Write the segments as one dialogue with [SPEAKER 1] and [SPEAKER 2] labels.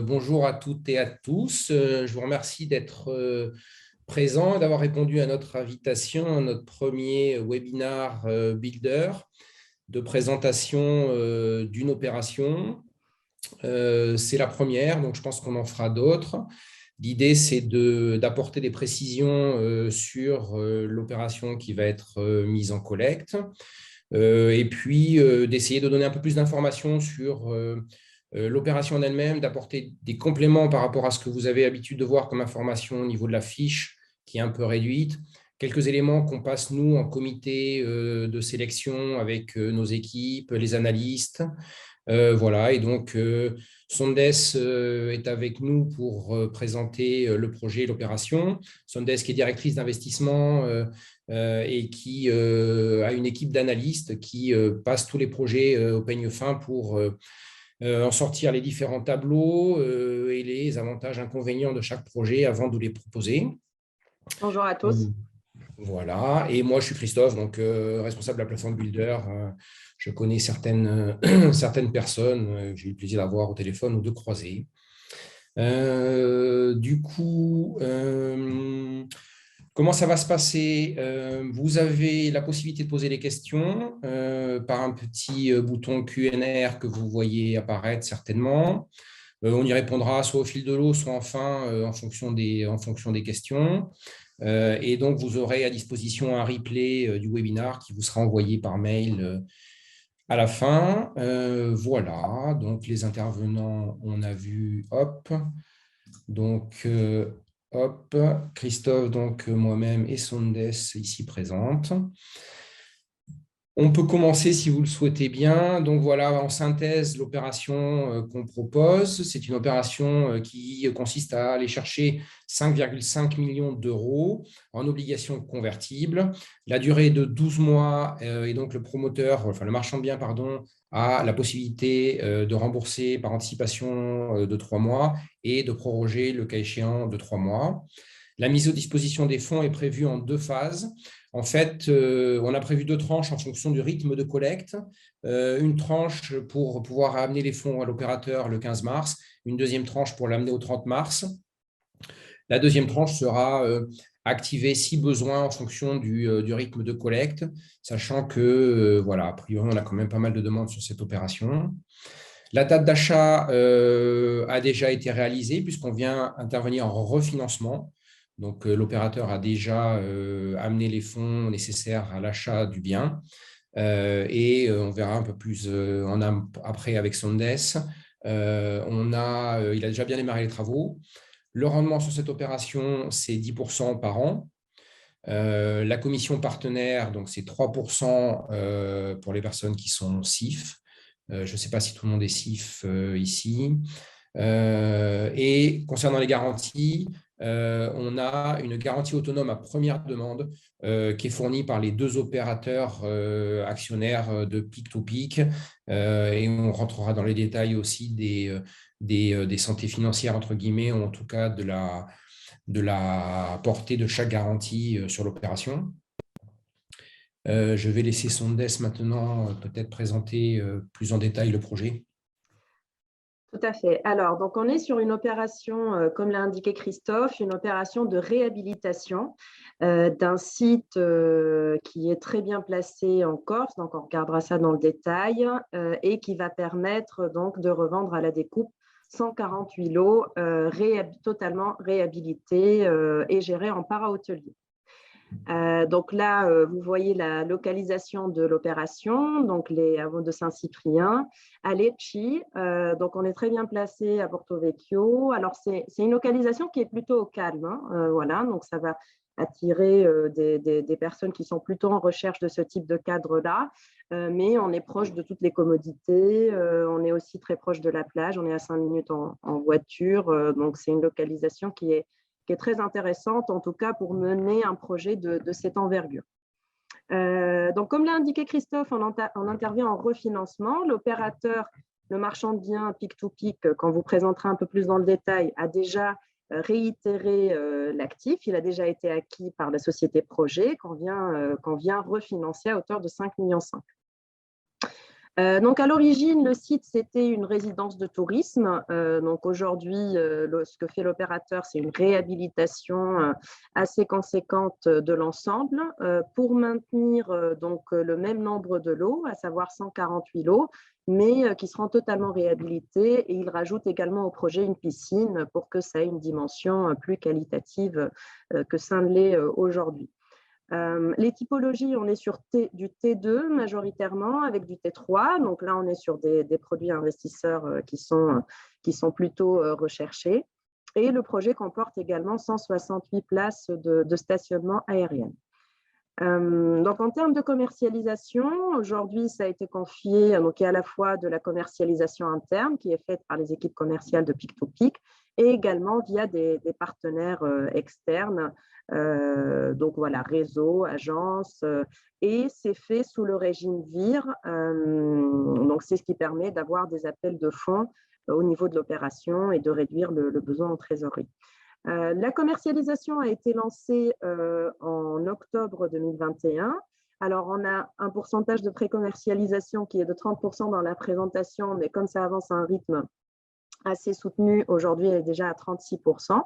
[SPEAKER 1] Bonjour à toutes et à tous. Je vous remercie d'être présents et d'avoir répondu à notre invitation, à notre premier webinaire Builder de présentation d'une opération. C'est la première, donc je pense qu'on en fera d'autres. L'idée, c'est d'apporter des précisions sur l'opération qui va être mise en collecte et puis d'essayer de donner un peu plus d'informations sur l'opération en elle-même, d'apporter des compléments par rapport à ce que vous avez l'habitude de voir comme information au niveau de la fiche, qui est un peu réduite. Quelques éléments qu'on passe, nous, en comité de sélection avec nos équipes, les analystes. Voilà, et donc Sondes est avec nous pour présenter le projet et l'opération. Sondes qui est directrice d'investissement et qui a une équipe d'analystes qui passe tous les projets au peigne fin pour en sortir les différents tableaux et les avantages, inconvénients de chaque projet avant de les proposer.
[SPEAKER 2] Bonjour à tous.
[SPEAKER 1] Voilà, et moi je suis Christophe, donc responsable de la plateforme Builder. Je connais certaines personnes, j'ai eu le plaisir d'avoir au téléphone ou de croiser. Du coup, comment ça va se passer? Vous avez la possibilité de poser des questions par un petit bouton Q&A que vous voyez apparaître certainement. On y répondra soit au fil de l'eau, soit en fin, en fonction des questions. Et donc, vous aurez à disposition un replay du webinaire qui vous sera envoyé par mail à la fin. Voilà, donc les intervenants, on a vu, hop. Donc, hop, Christophe, donc moi-même et Sondes ici présentes. On peut commencer si vous le souhaitez bien. Donc voilà, en synthèse, l'opération qu'on propose, c'est une opération qui consiste à aller chercher 5,5 millions d'euros en obligations convertibles. La durée est de 12 mois et donc le marchand de biens, pardon, a la possibilité de rembourser par anticipation de 3 mois et de proroger le cas échéant de 3 mois. La mise à disposition des fonds est prévue en 2 phases. En fait, on a prévu 2 tranches en fonction du rythme de collecte. Une tranche pour pouvoir amener les fonds à l'opérateur le 15 mars, une deuxième tranche pour l'amener au 30 mars. La deuxième tranche sera activée si besoin en fonction du rythme de collecte, sachant que, voilà, a priori, on a quand même pas mal de demandes sur cette opération. La date d'achat a déjà été réalisée puisqu'on vient intervenir en refinancement. Donc, l'opérateur a déjà amené les fonds nécessaires à l'achat du bien. Et on verra un peu plus après avec Sondes. Il a déjà bien démarré les travaux. Le rendement sur cette opération, c'est 10% par an. La commission partenaire, donc c'est 3% pour les personnes qui sont CIF. Je ne sais pas si tout le monde est CIF ici. Et concernant les garanties, on a une garantie autonome à première demande qui est fournie par les 2 opérateurs actionnaires de Pic2Pic. Et on rentrera dans les détails aussi des santé financières, entre guillemets, ou en tout cas de la portée de chaque garantie sur l'opération. Je vais laisser Sondes maintenant peut-être présenter plus en détail le projet.
[SPEAKER 2] Tout à fait. Alors, donc on est sur une opération, comme l'a indiqué Christophe, une opération de réhabilitation d'un site qui est très bien placé en Corse, donc on regardera ça dans le détail, et qui va permettre donc de revendre à la découpe 148 lots totalement réhabilités et gérés en para-hôtelier. Donc là, vous voyez la localisation de l'opération, donc les hameaux de Saint-Cyprien, à Lecce. Donc on est très bien placé à Porto Vecchio. Alors c'est une localisation qui est plutôt au calme, hein, voilà, donc ça va attirer des personnes qui sont plutôt en recherche de ce type de cadre-là. Mais on est proche de toutes les commodités, on est aussi très proche de la plage, on est à 5 minutes en voiture, donc c'est une localisation qui est très intéressante, en tout cas pour mener un projet de cette envergure. Donc, comme l'a indiqué Christophe, on intervient en refinancement. L'opérateur, le marchand de biens Pic2Pic, quand vous présenterez un peu plus dans le détail, a déjà réitéré l'actif. Il a déjà été acquis par la société projet qu'on vient refinancer à hauteur de 5,5 millions. Donc, à l'origine, le site, c'était une résidence de tourisme. Donc, aujourd'hui, ce que fait l'opérateur, c'est une réhabilitation assez conséquente de l'ensemble pour maintenir donc, le même nombre de lots, à savoir 148 lots, mais qui seront totalement réhabilités. Et il rajoute également au projet une piscine pour que ça ait une dimension plus qualitative que ça ne l'est aujourd'hui. Les typologies, on est sur du T2 majoritairement avec du T3. Donc là, on est sur des produits investisseurs qui sont plutôt recherchés. Et le projet comporte également 168 places de stationnement aérien. Donc, en termes de commercialisation, aujourd'hui, ça a été confié, donc il y a à la fois de la commercialisation interne qui est faite par les équipes commerciales de Pic-to-Pic et également via des partenaires externes, donc voilà, réseau, agence, et c'est fait sous le régime VIR. Donc, c'est ce qui permet d'avoir des appels de fonds au niveau de l'opération et de réduire le besoin en trésorerie. La commercialisation a été lancée en octobre 2021. Alors, on a un pourcentage de pré-commercialisation qui est de 30% dans la présentation, mais comme ça avance à un rythme assez soutenu, aujourd'hui, elle est déjà à 36%.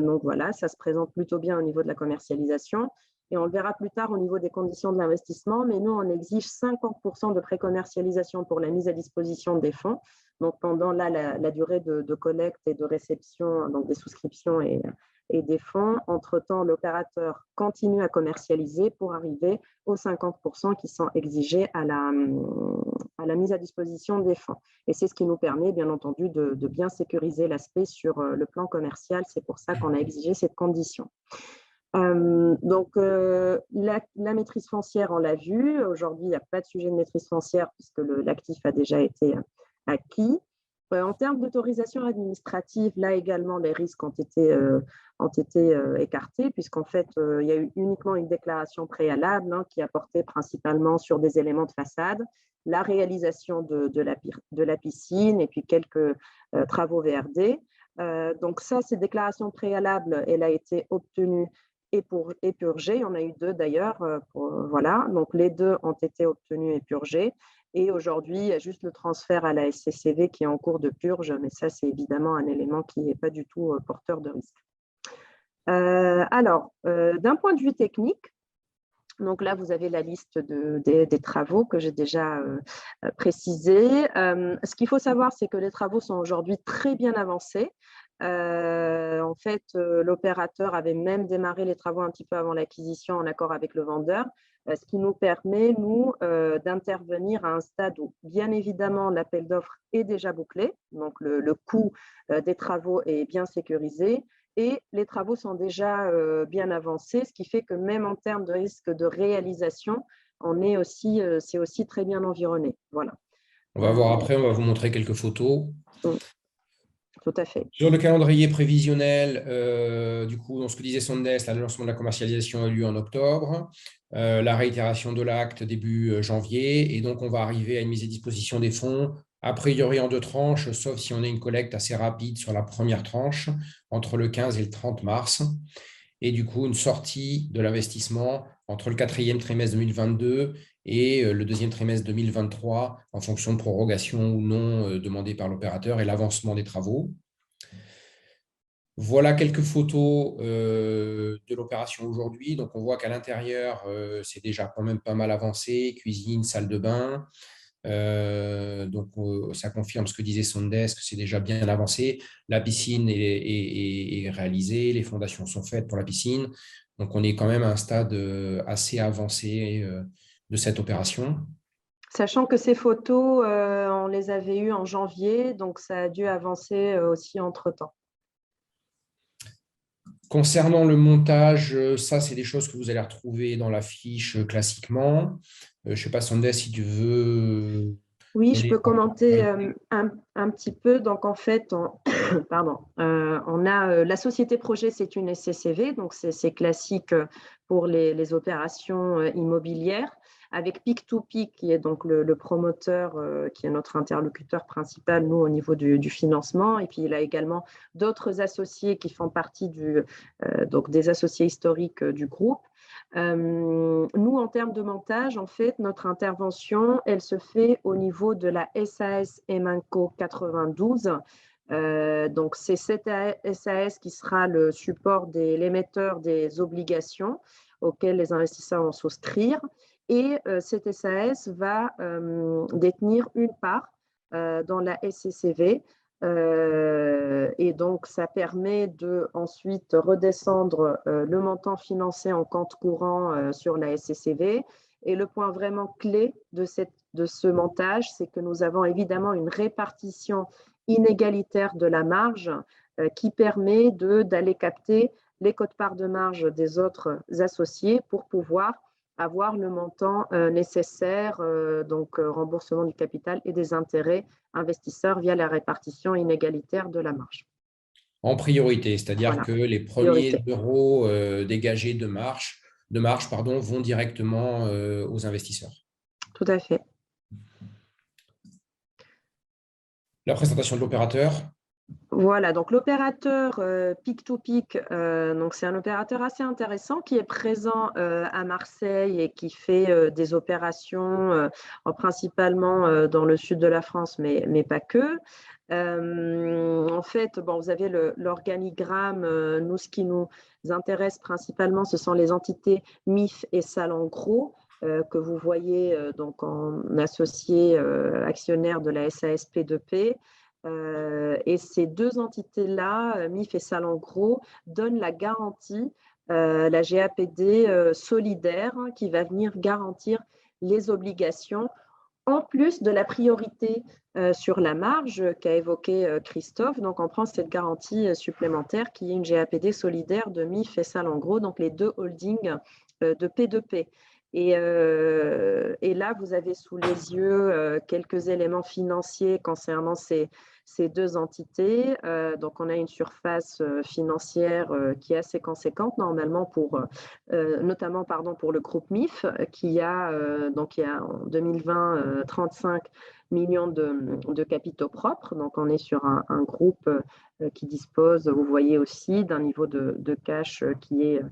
[SPEAKER 2] Donc voilà, ça se présente plutôt bien au niveau de la commercialisation. Et on le verra plus tard au niveau des conditions de l'investissement, mais nous, on exige 50% de pré-commercialisation pour la mise à disposition des fonds. Donc, pendant la durée de collecte et de réception, donc des souscriptions et des fonds, entre-temps, l'opérateur continue à commercialiser pour arriver aux 50% qui sont exigés à la mise à disposition des fonds. Et c'est ce qui nous permet, bien entendu, de bien sécuriser l'aspect sur le plan commercial. C'est pour ça qu'on a exigé cette condition. Donc, la maîtrise foncière, on l'a vu. Aujourd'hui, il n'y a pas de sujet de maîtrise foncière puisque l'actif a déjà été acquis. En termes d'autorisation administrative, là également, les risques ont été écartés puisqu'en fait, il y a eu uniquement une déclaration préalable qui a porté principalement sur des éléments de façade, la réalisation de la piscine et puis quelques travaux VRD. Donc ça, ces déclarations préalables, elle a été obtenue et purgée. On a eu 2 d'ailleurs. Voilà, donc les 2 ont été obtenus et purgés. Et aujourd'hui, il y a juste le transfert à la SCCV qui est en cours de purge, mais ça, c'est évidemment un élément qui n'est pas du tout porteur de risque. Alors, d'un point de vue technique, donc là, vous avez la liste des travaux que j'ai déjà précisés. Ce qu'il faut savoir, c'est que les travaux sont aujourd'hui très bien avancés. En fait, l'opérateur avait même démarré les travaux un petit peu avant l'acquisition en accord avec le vendeur, ce qui nous permet, nous, d'intervenir à un stade où, bien évidemment, l'appel d'offres est déjà bouclé, donc le coût des travaux est bien sécurisé et les travaux sont déjà bien avancés, ce qui fait que même en termes de risque de réalisation, c'est aussi très bien environné. Voilà.
[SPEAKER 1] On va voir après, on va vous montrer quelques photos.
[SPEAKER 2] Tout à fait.
[SPEAKER 1] Sur le calendrier prévisionnel, du coup, dans ce que disait Sondes, le lancement de la commercialisation a eu lieu en octobre, la réitération de l'acte début janvier, et donc on va arriver à une mise à disposition des fonds, a priori en 2 tranches, sauf si on a une collecte assez rapide sur la première tranche, entre le 15 et le 30 mars, et du coup une sortie de l'investissement entre le 4e trimestre 2022 et le 2e trimestre 2023, en fonction de prorogation ou non demandée par l'opérateur et l'avancement des travaux. Voilà quelques photos de l'opération aujourd'hui. Donc, on voit qu'à l'intérieur, c'est déjà quand même pas mal avancé. Cuisine, salle de bain. Donc, ça confirme ce que disait Sondes, que c'est déjà bien avancé. La piscine est réalisée. Les fondations sont faites pour la piscine. Donc, on est quand même à un stade assez avancé de cette opération.
[SPEAKER 2] Sachant que ces photos, on les avait eues en janvier, donc ça a dû avancer aussi entre-temps.
[SPEAKER 1] Concernant le montage, ça, c'est des choses que vous allez retrouver dans la fiche classiquement. Je ne sais pas, Sondes, si tu veux…
[SPEAKER 2] Oui, je peux commenter un petit peu. Donc, en fait, pardon, on a la société projet, c'est une SCCV, donc c'est classique pour les opérations immobilières, avec Pic-to-Pic, qui est donc le promoteur, qui est notre interlocuteur principal, nous, au niveau du financement. Et puis, il a également d'autres associés qui font partie donc des associés historiques du groupe. Nous, en termes de montage, en fait, notre intervention, elle se fait au niveau de la SAS Emanco 92. Donc, c'est cette SAS qui sera le support de l'émetteur des obligations auxquelles les investisseurs vont souscrire. Et cette SAS va détenir une part dans la SCCV. Et donc, ça permet de ensuite redescendre le montant financé en compte courant sur la SCCV. Et le point vraiment clé de ce montage, c'est que nous avons évidemment une répartition inégalitaire de la marge qui permet d'aller capter les quotes-parts de marge des autres associés pour pouvoir avoir le montant nécessaire, donc remboursement du capital et des intérêts investisseurs via la répartition inégalitaire de la marge.
[SPEAKER 1] En priorité, c'est-à-dire
[SPEAKER 2] Voilà,
[SPEAKER 1] que les
[SPEAKER 2] priorité.
[SPEAKER 1] premiers euros dégagés de marge vont directement aux investisseurs.
[SPEAKER 2] Tout à fait.
[SPEAKER 1] La présentation de l'opérateur.
[SPEAKER 2] Voilà, donc l'opérateur Pic2Pic, donc c'est un opérateur assez intéressant qui est présent à Marseille et qui fait des opérations principalement dans le sud de la France, mais pas que. En fait, bon, vous avez l'organigramme. Nous, ce qui nous intéresse principalement, ce sont les entités MIF et Salengro que vous voyez donc en associé actionnaire de la SASP2P. Et ces deux entités-là, MIF et Salengro, donnent la garantie, la GAPD solidaire, qui va venir garantir les obligations, en plus de la priorité sur la marge qu'a évoqué Christophe. Donc, on prend cette garantie supplémentaire qui est une GAPD solidaire de MIF et Salengro, donc les deux holdings de P2P. Et là, vous avez sous les yeux quelques éléments financiers concernant ces deux entités. Donc, on a une surface financière qui est assez conséquente, normalement, notamment pour le groupe MIF, qui a en 2020 35 millions de capitaux propres. Donc, on est sur un groupe qui dispose, vous voyez aussi, d'un niveau de cash qui est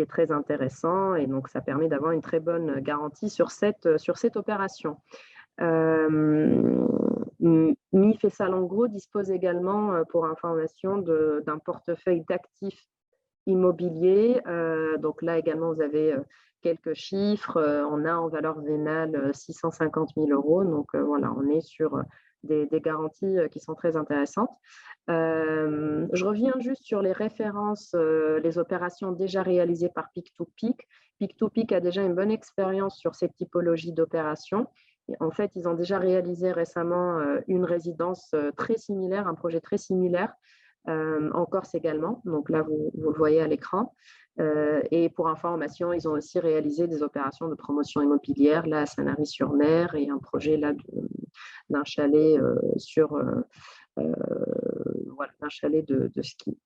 [SPEAKER 2] très intéressant, et donc ça permet d'avoir une très bonne garantie sur cette opération. MIF et Salengro disposent également, pour information, d'un portefeuille d'actifs immobiliers. Donc là également, vous avez quelques chiffres. On a en valeur vénale 650 000 euros. Donc voilà, on est sur des garanties qui sont très intéressantes. Je reviens juste sur les références, les opérations déjà réalisées par Pic2Pic. Pic2Pic a déjà une bonne expérience sur cette typologie d'opérations. En fait, ils ont déjà réalisé récemment une résidence très similaire, un projet très similaire, en Corse également. Donc là, vous le voyez à l'écran. Et pour information, ils ont aussi réalisé des opérations de promotion immobilière là à Sanary-sur-Mer, et un projet là d'un chalet d'un chalet de ski.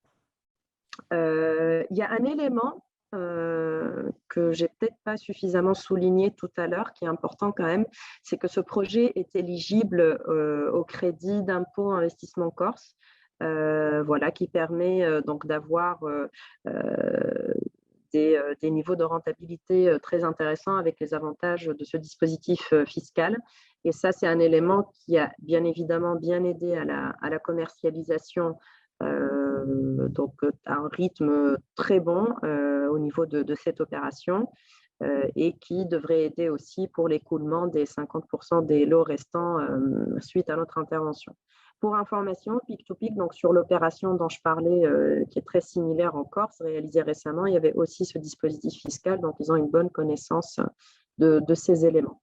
[SPEAKER 2] Il y a un élément que j'ai peut-être pas suffisamment souligné tout à l'heure, qui est important quand même, c'est que ce projet est éligible au crédit d'impôt investissement Corse, qui permet donc d'avoir des niveaux de rentabilité très intéressants avec les avantages de ce dispositif fiscal. Et ça, c'est un élément qui a bien évidemment bien aidé à la commercialisation, donc à un rythme très bon au niveau de cette opération, et qui devrait aider aussi pour l'écoulement des 50% des lots restants suite à notre intervention. Pour information, Pic2Pic, donc sur l'opération dont je parlais, qui est très similaire en Corse, réalisée récemment, il y avait aussi ce dispositif fiscal, donc ils ont une bonne connaissance de ces éléments.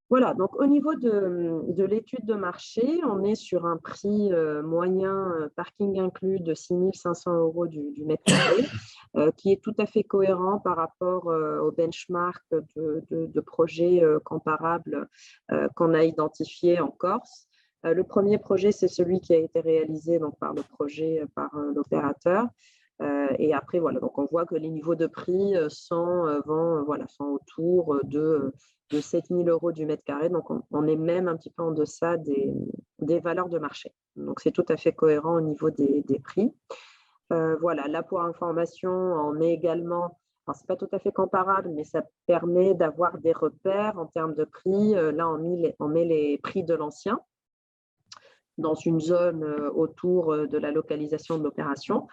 [SPEAKER 2] Voilà, donc au niveau de l'étude de marché, on est sur un prix moyen, parking inclus, de 6 500 euros du mètre carré, qui est tout à fait cohérent par rapport au benchmark de projets comparables qu'on a identifiés en Corse. Le premier projet, c'est celui qui a été réalisé donc, par l'opérateur. Et après, voilà, donc on voit que les niveaux de prix sont autour de 7 000 euros du mètre carré. Donc, on est même un petit peu en deçà des valeurs de marché. Donc, c'est tout à fait cohérent au niveau des prix. Voilà, là, pour information, on est également Alors, ce n'est pas tout à fait comparable, mais ça permet d'avoir des repères en termes de prix. Là, on met les prix de l'ancien dans une zone autour de la localisation de l'opération.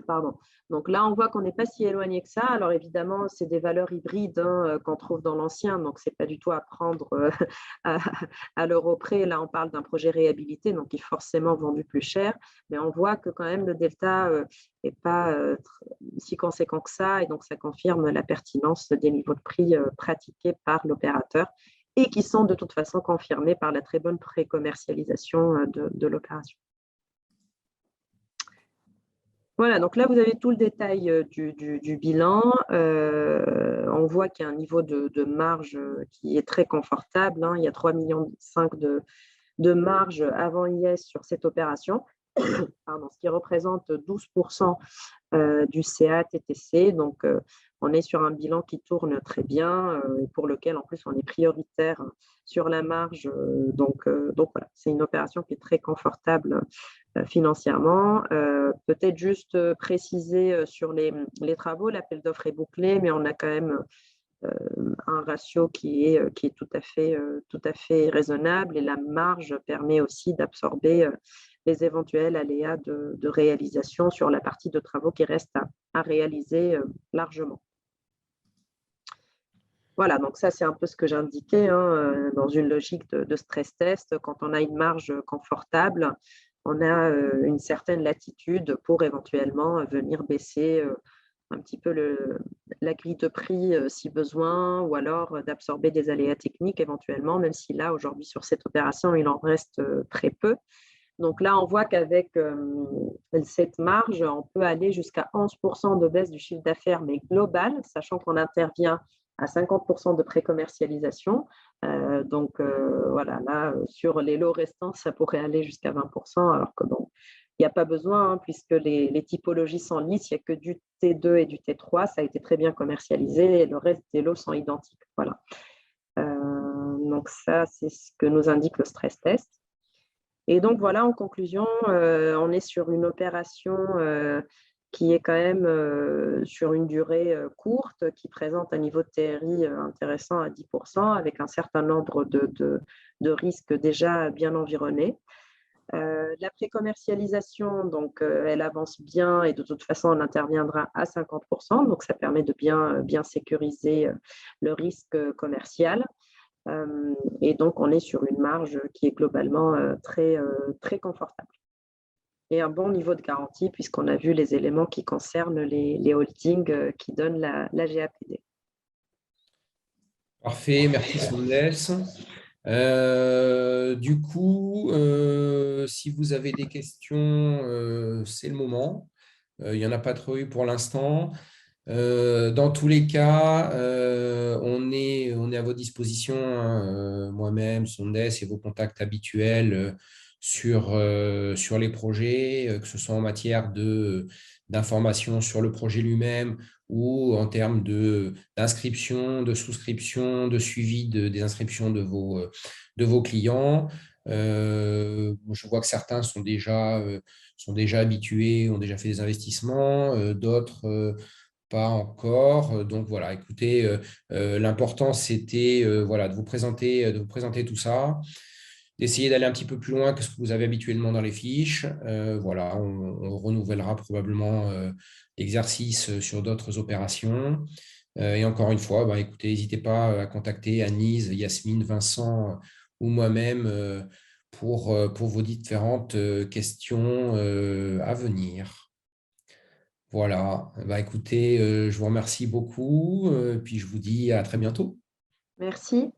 [SPEAKER 2] Pardon. Donc là, on voit qu'on n'est pas si éloigné que ça. Alors évidemment, c'est des valeurs hybrides qu'on trouve dans l'ancien, donc ce n'est pas du tout à prendre à, à l'euro près. Là, on parle d'un projet réhabilité, donc il est forcément vendu plus cher. Mais on voit que quand même le delta n'est pas si conséquent que ça, et donc ça confirme la pertinence des niveaux de prix pratiqués par l'opérateur et qui sont de toute façon confirmés par la très bonne pré-commercialisation de l'opération. Voilà, donc là, vous avez tout le détail du bilan. On voit qu'il y a un niveau de marge qui est très confortable, hein. Il y a 3,5 millions de marge avant IS sur cette opération, pardon, ce qui représente 12% du CA TTC. Donc, on est sur un bilan qui tourne très bien et pour lequel, en plus, on est prioritaire sur la marge. Donc voilà, c'est une opération qui est très confortable financièrement. Peut-être juste préciser sur les travaux, l'appel d'offres est bouclé, mais on a quand même un ratio qui est tout à fait raisonnable, et la marge permet aussi d'absorber les éventuels aléas de réalisation sur la partie de travaux qui reste à réaliser largement. Voilà, donc ça, c'est un peu ce que j'indiquais dans une logique de stress test. Quand on a une marge confortable, on a une certaine latitude pour éventuellement venir baisser un petit peu la grille de prix si besoin, ou alors d'absorber des aléas techniques éventuellement, même si là, aujourd'hui, sur cette opération, il en reste très peu. Donc là, on voit qu'avec cette marge, on peut aller jusqu'à 11% de baisse du chiffre d'affaires, mais global, sachant qu'on intervient à 50% de pré-commercialisation. Donc voilà, là, sur les lots restants, ça pourrait aller jusqu'à 20%, alors que bon, il n'y a pas besoin, puisque les typologies sont lisses, il n'y a que du T2 et du T3, ça a été très bien commercialisé, et le reste des lots sont identiques. Voilà. Donc ça, c'est ce que nous indique le stress test. Et donc voilà, en conclusion, on est sur une opération qui est quand même sur une durée courte, qui présente un niveau de TRI intéressant à 10%, avec un certain nombre de risques déjà bien environnés. La pré-commercialisation, donc, elle avance bien, et de toute façon, on interviendra à 50%, donc ça permet de bien sécuriser le risque commercial. Et donc, on est sur une marge qui est globalement très confortable. Et un bon niveau de garantie, puisqu'on a vu les éléments qui concernent les holdings qui donnent la GAPD.
[SPEAKER 1] Parfait, merci Sondels. Du coup, si vous avez des questions, c'est le moment. Il n'y en a pas trop eu pour l'instant. Dans tous les cas, on est à votre disposition, hein, moi-même, Sondes et vos contacts habituels sur les projets, que ce soit en matière d'information sur le projet lui-même ou en termes d'inscription, de souscription, de suivi des inscriptions de vos clients. Je vois que certains sont déjà habitués, ont déjà fait des investissements, d'autres pas encore. Donc voilà, écoutez, l'important c'était voilà, de vous présenter tout ça, d'essayer d'aller un petit peu plus loin que ce que vous avez habituellement dans les fiches. Voilà, on renouvellera probablement l'exercice sur d'autres opérations. Et encore une fois, bah, écoutez, n'hésitez pas à contacter Anise, Yasmine, Vincent ou moi-même pour vos différentes questions à venir. Voilà, bah, écoutez, je vous remercie beaucoup, puis je vous dis à très bientôt.
[SPEAKER 2] Merci.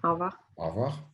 [SPEAKER 2] Au revoir.
[SPEAKER 1] Au revoir.